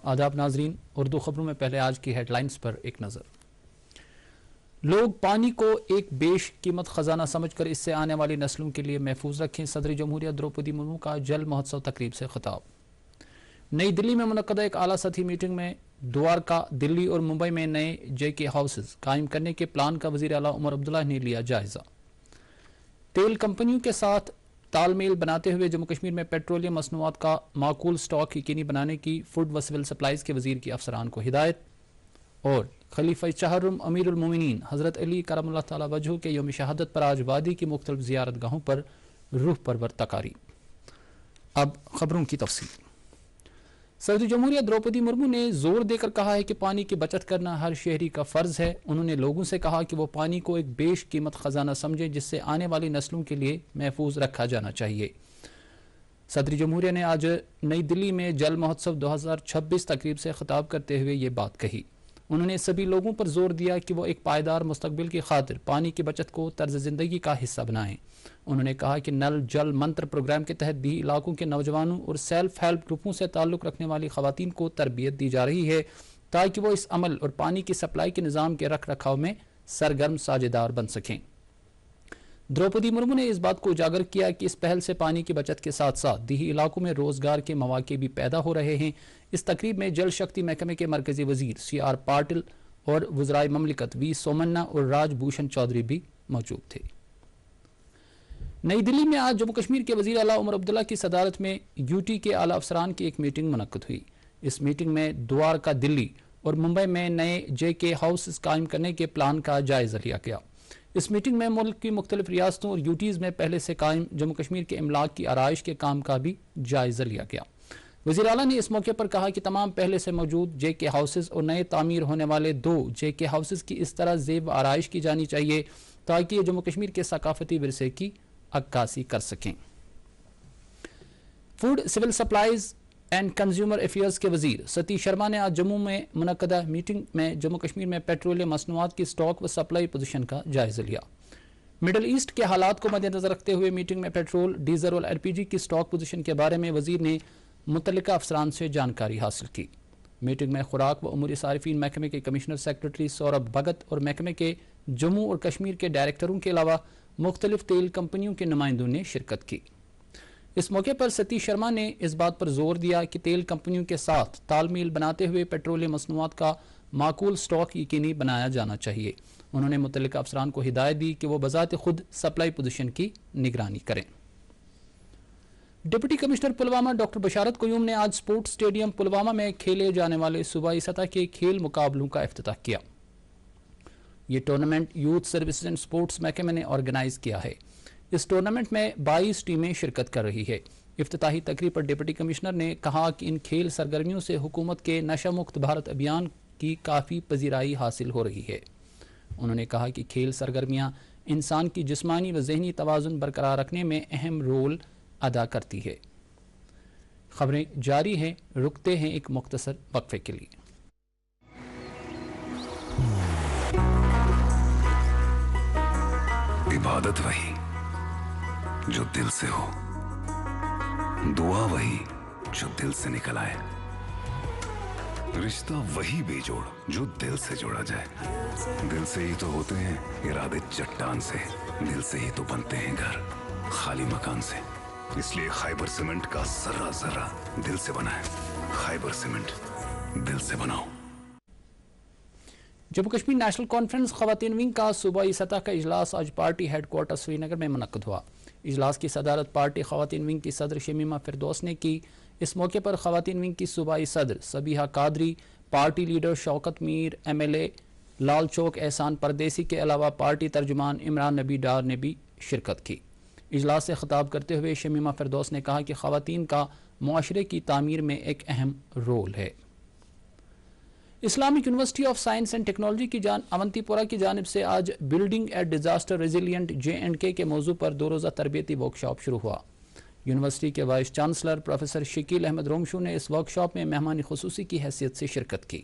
آداب ناظرین، اردو خبروں میں پہلے آج کی ہیڈ لائنز پر ایک نظر۔ لوگ پانی کو ایک بیش قیمت خزانہ سمجھ کر اس سے آنے والی نسلوں کے لیے محفوظ رکھیں۔ صدر جمہوریہ دروپدی مرمو کا جل مہوتسو تقریب سے خطاب۔ نئی دلی میں منعقدہ ایک اعلیٰ سطحی میٹنگ میں دوارکا، دلی اور ممبئی میں نئے JK ہاؤسز قائم کرنے کے پلان کا وزیر اعلیٰ عمر عبداللہ نے لیا جائزہ۔ تیل کمپنیوں کے ساتھ تال میل بناتے ہوئے جموں کشمیر میں پیٹرولیم مصنوعات کا معقول سٹاک یقینی بنانے کی فوڈ و سول سپلائز کے وزیر کی افسران کو ہدایت۔ اور خلیفہ چہرم امیر المومنین حضرت علی کرم اللہ تعالی وجہہ کے یوم شہادت پر آج وادی کی مختلف زیارت گاہوں پر روح پرور تقاریب۔ اب خبروں کی تفصیل۔ صدر جمہوریہ دروپدی مرمو نے زور دے کر کہا ہے کہ پانی کی بچت کرنا ہر شہری کا فرض ہے۔ انہوں نے لوگوں سے کہا کہ وہ پانی کو ایک بیش قیمت خزانہ سمجھیں جس سے آنے والی نسلوں کے لیے محفوظ رکھا جانا چاہیے۔ صدر جمہوریہ نے آج نئی دلی میں جل مہوتسو 2026 تقریب سے خطاب کرتے ہوئے یہ بات کہی۔ انہوں نے سبھی لوگوں پر زور دیا کہ وہ ایک پائیدار مستقبل کی خاطر پانی کی بچت کو طرز زندگی کا حصہ بنائیں۔ انہوں نے کہا کہ نل جل منتر پروگرام کے تحت دیہی علاقوں کے نوجوانوں اور سیلف ہیلپ گروپوں سے تعلق رکھنے والی خواتین کو تربیت دی جا رہی ہے تاکہ وہ اس عمل اور پانی کی سپلائی کے نظام کے رکھ رکھاؤ میں سرگرم ساجھیدار بن سکیں۔ دروپدی مرمو نے اس بات کو اجاگر کیا کہ اس پہل سے پانی کی بچت کے ساتھ ساتھ دیہی علاقوں میں روزگار کے مواقع بھی پیدا ہو رہے ہیں۔ اس تقریب میں جل شکتی محکمے کے مرکزی وزیر CR پاٹل اور وزرائے مملکت V سومنا اور راج بھوشن چودھری بھی موجود تھے۔ نئی دلی میں آج جموں کشمیر کے وزیر اعلیٰ عمر عبداللہ کی صدارت میں UT کے اعلیٰ افسران کی ایک میٹنگ منعقد ہوئی۔ اس میٹنگ میں دوارکا، دلی اور ممبئی میں نئے JK ہاؤسز قائم کرنے کے پلان کا جائزہ لیا گیا۔ اس میٹنگ میں ملک کی مختلف ریاستوں اور UTs میں پہلے سے قائم جموں کشمیر کے املاک کی آرائش کے کام کا بھی جائزہ لیا گیا۔ وزیر اعلیٰ نے اس موقع پر کہا کہ تمام پہلے سے موجود JK ہاؤسز اور نئے تعمیر ہونے والے 2 JK ہاؤسز کی اس طرح زیب و آرائش کی جانی چاہیے تاکہ یہ جموں کشمیر کے ثقافتی ورثے کی عکاسی کر سکیں۔ Food civil supplies and consumer affairs کے وزیر ستیش شرما نے آج جموں میں منعقدہ میٹنگ میں جموں کشمیر میں پیٹرولیم مصنوعات کی سٹاک و سپلائی پوزیشن کا جائزہ لیا۔ مڈل ایسٹ کے حالات کو مد نظر رکھتے ہوئے میٹنگ میں پیٹرول، ڈیزل اور LPG کی سٹاک پوزیشن کے بارے میں وزیر نے متعلقہ افسران سے جانکاری حاصل کی۔ میٹنگ میں خوراک و امور صارفین محکمے کے کمشنر سیکرٹری سوربھ بھگت اور محکمے کے جموں اور کشمیر کے ڈائریکٹروں کے علاوہ مختلف تیل کمپنیوں کے نمائندوں نے شرکت کی۔ اس موقع پر ستیش شرما نے اس بات پر زور دیا کہ تیل کمپنیوں کے ساتھ تال میل بناتے ہوئے پیٹرولیم مصنوعات کا معقول سٹاک یقینی بنایا جانا چاہیے۔ انہوں نے متعلقہ افسران کو ہدایت دی کہ وہ بذات خود سپلائی پوزیشن کی نگرانی کریں۔ ڈپٹی کمشنر پلوامہ ڈاکٹر بشارت قیوم نے آج سپورٹس اسٹیڈیم پلوامہ میں کھیلے جانے والے صوبائی سطح کے کھیل مقابلوں کا افتتاح کیا۔ یہ tournament youth services and sports محکمے نے آرگنائز کیا ہے۔ اس ٹورنامنٹ میں 22 ٹیمیں شرکت کر رہی ہے۔ افتتاحی تقریب پر ڈپٹی کمشنر نے کہا کہ ان کھیل سرگرمیوں سے حکومت کے نشہ مکت بھارت ابھیان کی کافی پذیرائی حاصل ہو رہی ہے۔ انہوں نے کہا کہ کھیل سرگرمیاں انسان کی جسمانی و ذہنی توازن برقرار رکھنے میں اہم رول ادا کرتی ہے۔ خبریں جاری ہیں، رکتے ہیں ایک مختصر وقفے کے لیے۔ عبادت وہی جو دل سے ہو، دعا وہی جو دل سے نکل آئے، رشتہ وہی بے جوڑ جو دل سے جوڑا جائے۔ دل سے ہی تو ہوتے ہیں ارادے چٹان سے، دل سے ہی تو بنتے ہیں گھر خالی مکان سے۔ اس لیے خیبر سیمنٹ کا ذرہ ذرہ دل سے بنا ہے۔ خیبر سیمنٹ، دل سے بناؤ۔ جموں کشمیر نیشنل کانفرنس خواتین ونگ کا صوبائی سطح کا اجلاس آج پارٹی ہیڈ کوارٹر سری نگر میں منعقد ہوا۔ اجلاس کی صدارت پارٹی خواتین ونگ کی صدر شمیمہ فردوس نے کی۔ اس موقع پر خواتین ونگ کی صوبائی صدر سبیحہ قادری، پارٹی لیڈر شوکت میر، MLA لال چوک احسان پردیسی کے علاوہ پارٹی ترجمان عمران نبی ڈار نے بھی شرکت کی۔ اجلاس سے خطاب کرتے ہوئے شمیمہ فردوس نے کہا کہ خواتین کا معاشرے کی تعمیر میں ایک اہم رول ہے۔ Islamic university of science and technology کی اونتی پورہ کی جانب سے آج building a disaster resilient J&K کے موضوع پر 2 روزہ تربیتی ورکشاپ شروع ہوا۔ یونیورسٹی کے vice chancellor professor Shakeel Ahmad Romshoo نے اس ورکشاپ میں مہمان خصوصی کی حیثیت سے شرکت کی۔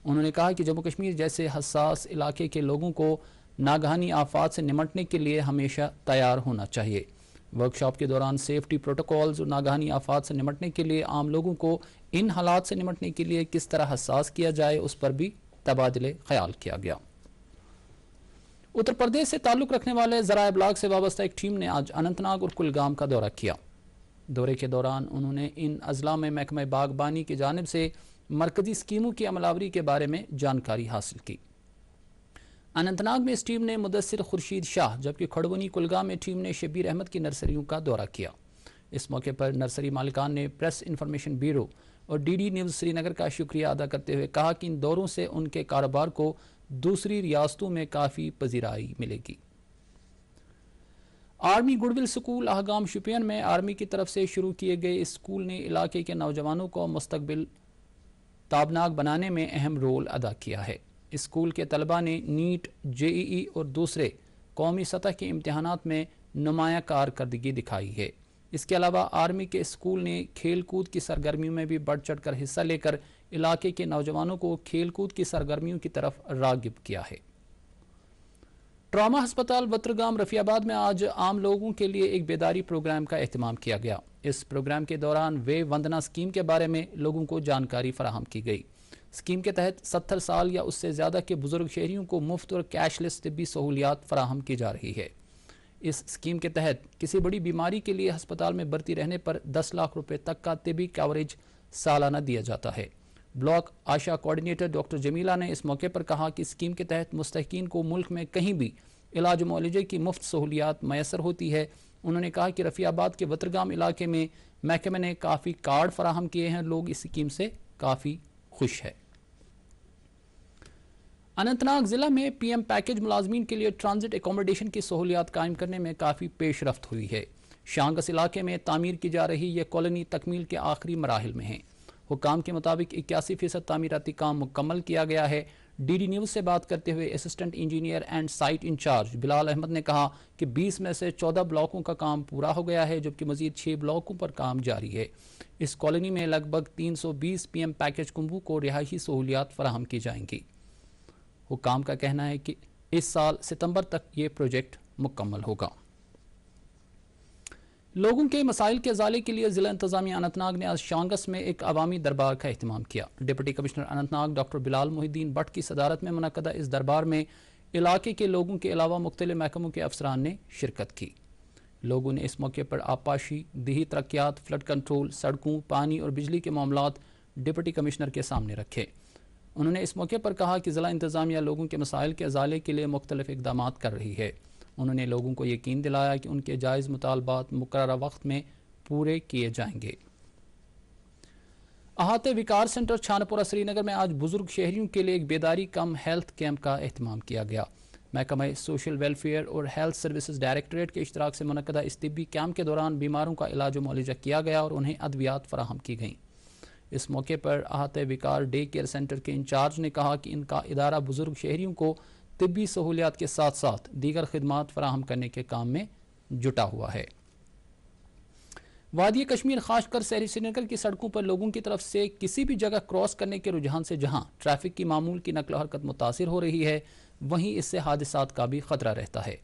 انہوں نے کہا کہ جموں کشمیر جیسے حساس علاقے کے لوگوں کو ناگہانی آفات سے نمٹنے کے لیے ہمیشہ تیار ہونا چاہیے۔ ورکشاپ کے دوران سیفٹی پروٹوکولز اور ناگہانی آفات سے نمٹنے کے لیے عام لوگوں کو ان حالات سے نمٹنے کے لیے کس طرح حساس کیا جائے اس پر بھی تبادلے خیال کیا گیا۔ اتر پردیش سے تعلق رکھنے والے ذرائع ابلاغ سے وابستہ ایک ٹیم نے آج اننت ناگ اور کلگام کا دورہ کیا۔ دورے کے دوران انہوں نے ان اضلاع میں محکمہ باغبانی کی جانب سے مرکزی اسکیموں کی عمل آوری کے بارے میں جانکاری حاصل کی۔ اننت ناگ میں اس ٹیم نے مدثر خورشید شاہ جبکہ کھڑبونی کلگام میں ٹیم نے شبیر احمد کی نرسریوں کا دورہ کیا۔ اس موقع پر نرسری مالکان نے پریس انفارمیشن بیورو اور ڈی ڈی نیوز سری نگر کا شکریہ ادا کرتے ہوئے کہا کہ ان دوروں سے ان کے کاروبار کو دوسری ریاستوں میں کافی پذیرائی ملے گی۔ Army goodwill school Ahgam Shopian میں آرمی کی طرف سے شروع کیے گئے اس سکول نے علاقے کے نوجوانوں کو مستقبل تابناک بنانے میں اہم رول ادا کیا ہے۔ اس سکول کے طلباء نے نیٹ، JEE اور دوسرے قومی سطح کے امتحانات میں نمایاں کارکردگی دکھائی ہے۔ اس کے علاوہ آرمی کے اسکول نے کھیل کود کی سرگرمیوں میں بھی بڑھ چڑھ کر حصہ لے کر علاقے کے نوجوانوں کو کھیل کود کی سرگرمیوں کی طرف راغب کیا ہے۔ ٹراما ہسپتال وترگام رفیع آباد میں آج عام لوگوں کے لیے ایک بیداری پروگرام کا اہتمام کیا گیا۔ اس پروگرام کے دوران وے وندنا اسکیم کے بارے میں لوگوں کو جانکاری فراہم کی گئی۔ اسکیم کے تحت 70 سال یا اس سے زیادہ کے بزرگ شہریوں کو مفت اور کیش لیس طبی سہولیات فراہم کی جا رہی ہے۔ اس اسکیم کے تحت کسی بڑی بیماری کے لیے ہسپتال میں بھرتی رہنے پر 10 لاکھ روپے تک کا طبی کوریج سالانہ دیا جاتا ہے۔ بلاک آشا کوارڈینیٹر ڈاکٹر جمیلہ نے اس موقع پر کہا کہ اسکیم کے تحت مستحقین کو ملک میں کہیں بھی علاج معالجے کی مفت سہولیات میسر ہوتی ہے۔ انہوں نے کہا کہ رفیع آباد کے وترگام علاقے میں محکمے نے کافی کارڈ فراہم کیے ہیں، لوگ اس اسکیم سے کافی خوش ہے۔ اننت ناگ ضلع میں PM پیکج ملازمین کے لیے ٹرانزٹ اکوموڈیشن کی سہولیات قائم کرنے میں کافی پیش رفت ہوئی ہے۔ شانگس علاقے میں تعمیر کی جا رہی یہ کالونی تکمیل کے آخری مراحل میں ہے۔ حکام کے مطابق 81% تعمیراتی کام مکمل کیا گیا ہے۔ ڈی ڈی نیوز سے بات کرتے ہوئے assistant engineer and site incharge Bilal Ahmad نے کہا کہ 20 میں سے 14 بلاکوں کا کام پورا ہو گیا ہے جبکہ مزید 6 بلاکوں پر کام جاری ہے۔ اس کالونی میں لگ بھگ 320 PM پیکج کنبوں کو رہائشی سہولیات فراہم کی جائیں گی۔ حکام کا کہنا ہے کہ اس سال ستمبر تک یہ پروجیکٹ مکمل ہوگا۔ لوگوں کے مسائل کے ازالے کے لیے ضلع انتظامیہ اننت ناگ نے آج شانگس میں ایک عوامی دربار کا اہتمام کیا۔ Deputy commissioner Anant Nag doctor Bilal Mohi Uddin but کی صدارت میں منعقدہ اس دربار میں علاقے کے لوگوں کے علاوہ مختلف محکموں کے افسران نے شرکت کی۔ لوگوں نے اس موقع پر آبپاشی، دیہی ترقیات، فلڈ کنٹرول، سڑکوں، پانی اور بجلی کے معاملات ڈپٹی کمشنر کے سامنے رکھے۔ انہوں نے اس موقع پر کہا کہ ضلع انتظامیہ لوگوں کے مسائل کے ازالے کے لیے مختلف اقدامات کر رہی ہے۔ انہوں نے لوگوں کو یقین دلایا کہ ان کے جائز مطالبات مقررہ وقت میں پورے کیے جائیں گے۔ احاطہ وقار سینٹر چھانپورہ سری نگر میں آج بزرگ شہریوں کے لیے ایک بیداری کم ہیلتھ کیمپ کا اہتمام کیا گیا۔ محکمہ سوشل ویلفیئر اور ہیلتھ سروسز ڈائریکٹوریٹ کے اشتراک سے منعقدہ اس طبی کیمپ کے دوران بیماروں کا علاج و معالجہ کیا گیا اور انہیں ادویات فراہم کی گئیں۔ اس موقع پر احاطہ وقار ڈے کیئر سینٹر کے انچارج نے کہا کہ ان کا ادارہ بزرگ شہریوں کو طبی سہولیات کے ساتھ ساتھ دیگر خدمات فراہم کرنے کے کام میں جٹا ہوا ہے۔ وادی کشمیر خاص کر شہری سری نگر کی سڑکوں پر لوگوں کی طرف سے کسی بھی جگہ کراس کرنے کے رجحان سے جہاں ٹریفک کی معمول کی نقل و حرکت متاثر ہو رہی ہے، وہیں اس سے حادثات کا بھی خطرہ رہتا ہے۔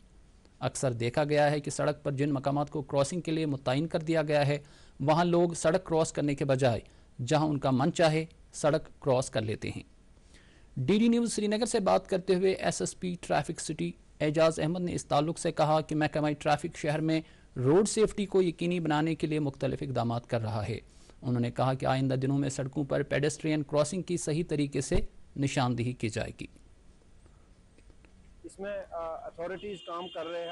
اکثر دیکھا گیا ہے کہ سڑک پر جن مقامات کو کراسنگ کے لیے متعین کر دیا گیا ہے وہاں لوگ سڑک کراس کرنے کے بجائے جہاں ان کا من چاہے سڑک کراس کر لیتے ہیں۔ ڈی ڈی نیوز سری نگر سے بات کرتے ہوئے SSP ٹریفک سٹی اعجاز احمد نے اس تعلق سے کہا کہ محکمہ ٹریفک شہر میں روڈ سیفٹی کو یقینی بنانے کے لیے مختلف اقدامات کر رہا ہے۔ انہوں نے کہا کہ آئندہ دنوں میں سڑکوں پر پیڈسٹرین کراسنگ کی صحیح طریقے سے نشاندہی کی جائے گی۔ اس میں اتھارٹیز کام کر رہے ہیں،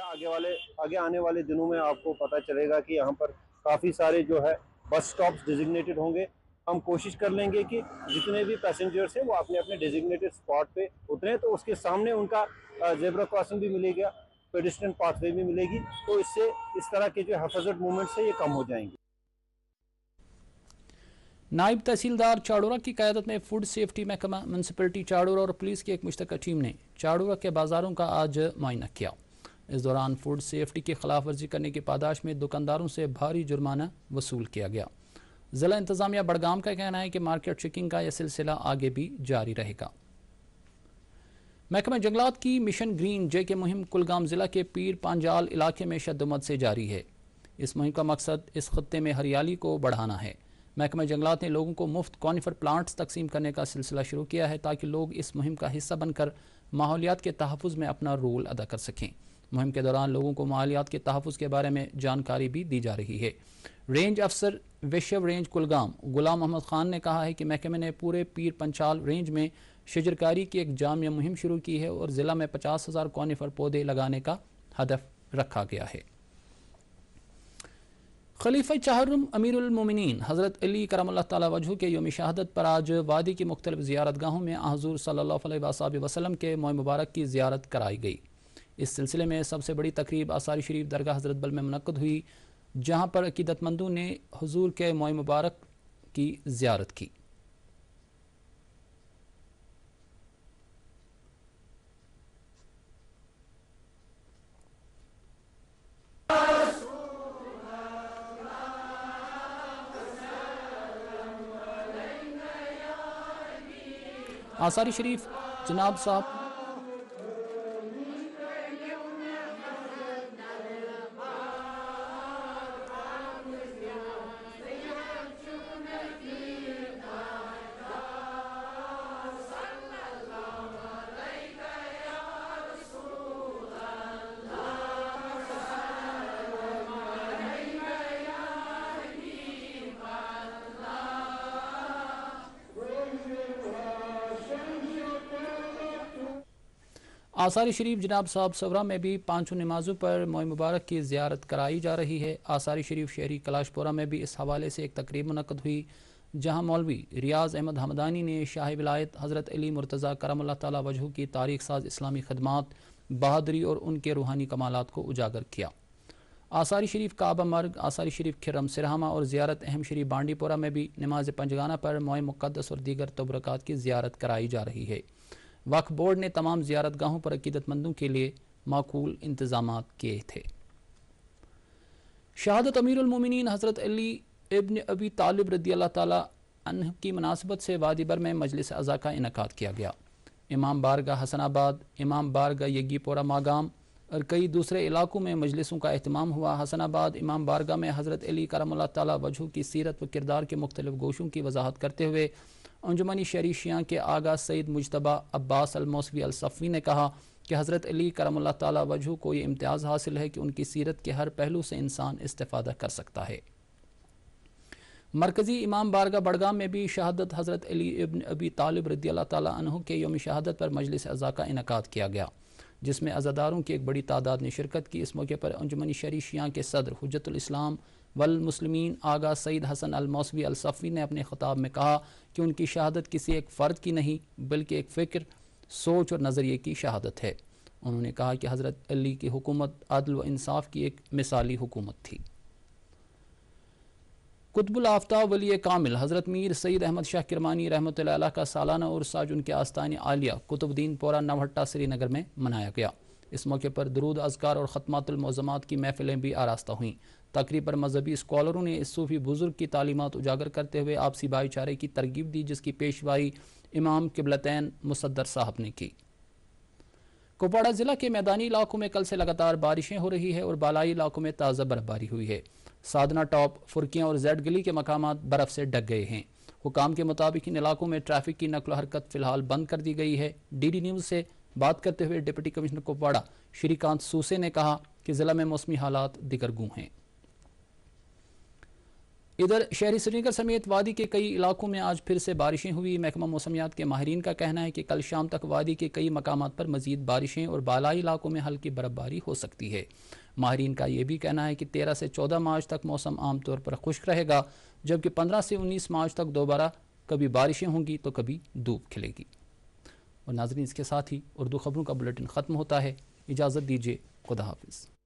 آگے آنے والے دنوں میں آپ کو پتہ چلے گا کہ یہاں پر کافی سارے جو ہے بس سٹاپس ڈیزگنیٹڈ ہوں گے۔ ہم کوشش کر لیں گے کہ جتنے بھی پیسنجرز ہیں وہ اپنے اپنے ڈیزگنیٹڈ سپاٹ پہ اتریں، تو اس کے سامنے ان کا زیبرا کراسنگ بھی ملے گا، پیڈسٹرین پاتھ وے بھی ملے گی، تو اس سے اس طرح کے جو ہیفازرڈ موومنٹس ہیں یہ کم ہو جائیں گے۔ نائب تحصیلدار چاڑورہ کی قیادت میں فوڈ سیفٹی محکمہ، میونسپلٹی چاڑورہ اور پولیس کی ایک مشترکہ ٹیم نے چاڑورہ کے بازاروں کا آج معائنہ کیا۔ اس دوران فوڈ سیفٹی کی خلاف ورزی کرنے کی پاداش میں دکانداروں سے بھاری جرمانہ وصول کیا گیا۔ ضلع انتظامیہ بڑگام کا کہنا ہے کہ مارکیٹ چیکنگ کا یہ سلسلہ آگے بھی جاری رہے گا۔ محکمہ جنگلات کی مشن گرین جے کے مہم کلگام ضلع کے پیر پانجال علاقے میں شدمت سے جاری ہے۔ اس مہم کا مقصد اس خطے میں ہریالی کو بڑھانا ہے۔ محکمہ جنگلات نے لوگوں کو مفت کونیفر پلانٹس تقسیم کرنے کا سلسلہ شروع کیا ہے تاکہ لوگ اس مہم کا حصہ بن کر ماحولیات کے تحفظ میں اپنا رول ادا کر سکیں۔ مہم کے دوران لوگوں کو ماحولیات کے تحفظ کے بارے میں جانکاری بھی دی جا رہی ہے۔ رینج افسر وشو رینج کلگام غلام محمد خان نے کہا ہے کہ محکمے نے پورے پیر پنچال رینج میں شجرکاری کی ایک جامع مہم شروع کی ہے اور ضلع میں 50,000 کونیفر پودے لگانے کا ہدف رکھا گیا ہے۔ خلیفہ چہارم امیر المومنین حضرت علی کرم اللہ تعالی وجہ کے یوم شہادت پر آج وادی کی مختلف زیارت گاہوں میں حضور صلی اللہ علیہ وسلم کے موئے مبارک کی زیارت کرائی گئی۔ اس سلسلے میں سب سے بڑی تقریب آثار شریف درگاہ حضرت بل میں منعقد ہوئی، جہاں پر عقیدت مندوں نے حضور کے موئے مبارک کی زیارت کی۔ آثار شریف جناب صاحب آثار شریف جناب صاحب سورا میں بھی پانچوں نمازوں پر موئے مبارک کی زیارت کرائی جا رہی ہے۔ آثار شریف شہری کلاش پورہ میں بھی اس حوالے سے ایک تقریب منعقد ہوئی، جہاں مولوی ریاض احمد حمدانی نے شاہ ولایت حضرت علی مرتضیٰ کرم اللہ تعالی وجہ کی تاریخ ساز اسلامی خدمات، بہادری اور ان کے روحانی کمالات کو اجاگر کیا۔ آثار شریف کعبہ مرگ، آثار شریف کھرم سرہامہ اور زیارت اہم شریف بانڈی پورہ میں بھی نماز پنجگانہ پر موئے مقدس اور دیگر تبرکات کی زیارت کرائی جا رہی ہے۔ وقف بورڈ نے تمام زیارت گاہوں پر عقیدت مندوں کے لیے معقول انتظامات کیے تھے۔ شہادت امیر المومنین حضرت علی ابن ابی طالب رضی اللہ تعالی عنہ کی مناسبت سے وادی بر میں مجلس عزا کا انعقاد کیا گیا۔ امام بارگاہ حسن آباد، امام بارگاہ یگی پورہ ماگام اور کئی دوسرے علاقوں میں مجلسوں کا اہتمام ہوا۔ حسن آباد امام بارگاہ میں حضرت علی کرم اللہ تعالی وجہ کی سیرت و کردار کے مختلف گوشوں کی وضاحت کرتے ہوئے انجمن شہری شیعہ کے آغا سید مجتبی عباس الموسوی الصفوی نے کہا کہ حضرت علی کرم اللہ تعالی وجہ کو یہ امتیاز حاصل ہے کہ ان کی سیرت کے ہر پہلو سے انسان استفادہ کر سکتا ہے۔ مرکزی امام بارگاہ بڑگام میں بھی شہادت حضرت علی ابن ابی طالب رضی اللہ تعالی عنہ کے یوم شہادت پر مجلس عزا کا انعقاد کیا گیا، جس میں عزاداروں کی ایک بڑی تعداد نے شرکت کی۔ اس موقع پر انجمن شہری شیعہ کے صدر حجت الاسلام والمسلمین آغا سید حسن الموسوی الصفوی نے اپنے خطاب میں کہا کہ ان کی شہادت کسی ایک فرد کی نہیں بلکہ ایک فکر، سوچ اور نظریے کی شہادت ہے۔ انہوں نے کہا کہ حضرت علی کی حکومت عدل و انصاف کی ایک مثالی حکومت تھی۔ قطب الآفتاب ولی کامل حضرت میر سید احمد شاہ کرمانی رحمۃ اللہ علیہ کا سالانہ عرس آج ان کے آستان عالیہ قطب الدین پورہ نوہٹہ سری نگر میں منایا گیا۔ اس موقع پر درود اذکار اور ختمات المعظمات کی محفلیں بھی آراستہ ہوئیں۔ تقریب پر مذہبی اسکالروں نے اس صوفی بزرگ کی تعلیمات اجاگر کرتے ہوئے آپسی بھائی چارے کی ترغیب دی، جس کی پیشوائی امام قبلتین مصدر صاحب نے کی۔ کپواڑہ ضلع کے میدانی علاقوں میں کل سے لگاتار بارشیں ہو رہی ہے اور بالائی علاقوں میں تازہ برفباری ہوئی ہے۔ سادنا ٹاپ، فرقیاں اور زیڈ گلی کے مقامات برف سے ڈھک گئے ہیں۔ حکام کے مطابق ان علاقوں میں ٹریفک کی نقل و حرکت فی الحال بند کر دی گئی ہے۔ ڈی ڈی نیوز سے بات کرتے ہوئے ڈپٹی کمشنر کپواڑہ شری کانت سوسے نے کہا کہ ضلع میں موسمی حالات دگرگوں ہیں۔ ادھر شہری سری نگر سمیت وادی کے کئی علاقوں میں آج پھر سے بارشیں ہوئی۔ محکمہ موسمیات کے ماہرین کا کہنا ہے کہ کل شام تک وادی کے کئی مقامات پر مزید بارشیں اور بالائی علاقوں میں ہلکی برفباری ہو سکتی ہے۔ ماہرین کا یہ بھی کہنا ہے کہ 13 سے 14 مارچ تک موسم عام طور پر خشک رہے گا، جبکہ 15 سے 19 مارچ تک دوبارہ کبھی بارشیں ہوں گی تو کبھی دھوپ کھلے گی۔ اور ناظرین، اس کے ساتھ ہی اردو خبروں کا بلیٹن ختم ہوتا ہے۔ اجازت دیجیے، خدا حافظ۔